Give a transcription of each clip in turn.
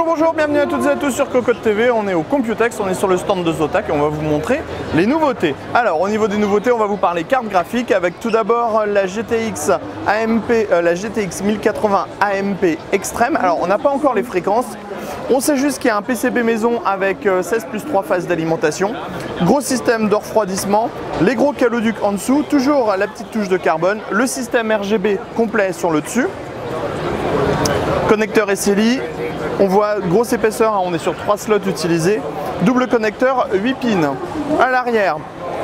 Bonjour, bienvenue à toutes et à tous sur Cocotte TV, on est au Computex, on est sur le stand de Zotac et on va vous montrer les nouveautés. Alors au niveau des nouveautés, on va vous parler carte graphique avec tout d'abord la GTX 1080 AMP Extreme. Alors on n'a pas encore les fréquences, on sait juste qu'il y a un PCB maison avec 16 plus 3 phases d'alimentation, gros système de refroidissement, les gros caloducs en dessous, toujours la petite touche de carbone, le système RGB complet sur le dessus, connecteur SLI. On voit grosse épaisseur, on est sur 3 slots utilisés, double connecteur 8 pins. À l'arrière,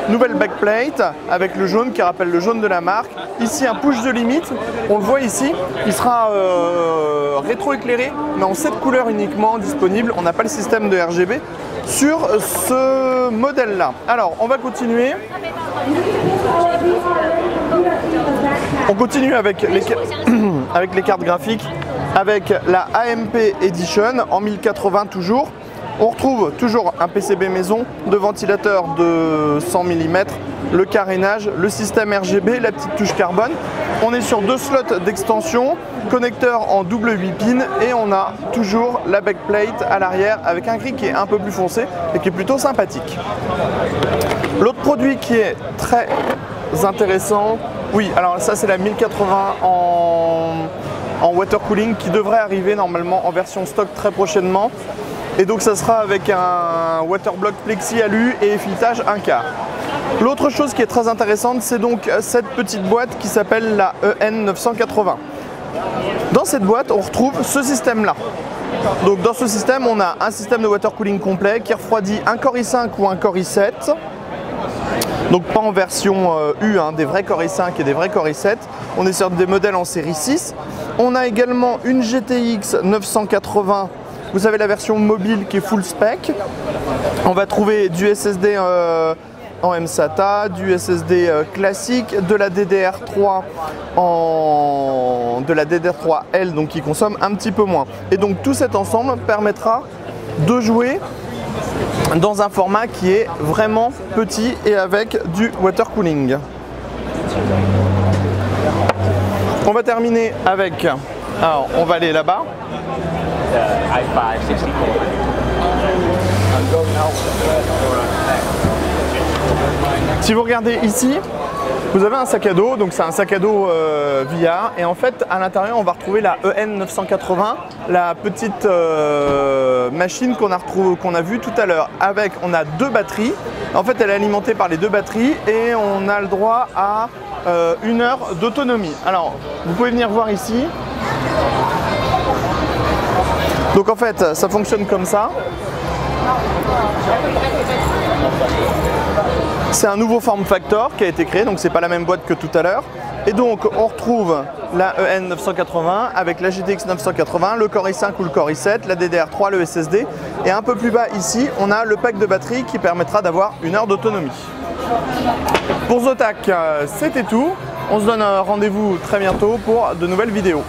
nouvelle backplate avec le jaune qui rappelle le jaune de la marque. Ici un push de limite, on le voit ici, il sera rétro-éclairé mais en 7 couleurs uniquement disponible. On n'a pas le système de RGB sur ce modèle là. Alors on va continuer. On continue avec les cartes graphiques, avec la AMP Edition en 1080 toujours. On retrouve toujours un PCB maison, deux ventilateurs de 100 mm, le carénage, le système RGB, la petite touche carbone. On est sur 2 slots d'extension, connecteur en double 8 pins et on a toujours la backplate à l'arrière avec un gris qui est un peu plus foncé et qui est plutôt sympathique. L'autre produit qui est très intéressant, oui, alors ça c'est la 1080 en water cooling qui devrait arriver normalement en version stock très prochainement. Et donc ça sera avec un waterblock plexi alu et filetage 1/4. L'autre chose qui est très intéressante, c'est donc cette petite boîte qui s'appelle la EN980. Dans cette boîte, on retrouve ce système-là. Donc dans ce système, on a un système de water cooling complet qui refroidit un Core i5 ou un Core i7. Donc pas en version U, des vrais Core i5 et des vrais Core i7. On est sur des modèles en série 6. On a également une GTX 980. Vous avez la version mobile qui est full spec. On va trouver du SSD en mSATA, du SSD classique, de la DDR3 de la DDR3L, donc qui consomme un petit peu moins. Et donc tout cet ensemble permettra de jouer dans un format qui est vraiment petit et avec du water cooling. On va terminer avec, alors on va aller là-bas. Si vous regardez ici, vous avez un sac à dos, donc c'est un sac à dos VR et en fait à l'intérieur on va retrouver la EN980, la petite machine qu'on a vue tout à l'heure. Avec, on a 2 batteries, en fait elle est alimentée par les 2 batteries et on a le droit à 1 heure d'autonomie. Alors vous pouvez venir voir ici. Donc en fait ça fonctionne comme ça. C'est un nouveau form factor qui a été créé, donc c'est pas la même boîte que tout à l'heure. Et donc on retrouve la EN980 avec la GTX 980, le Core i5 ou le Core i7, la DDR3, le SSD. Et un peu plus bas ici, on a le pack de batterie qui permettra d'avoir 1 heure d'autonomie. Pour Zotac, c'était tout. On se donne rendez-vous très bientôt pour de nouvelles vidéos.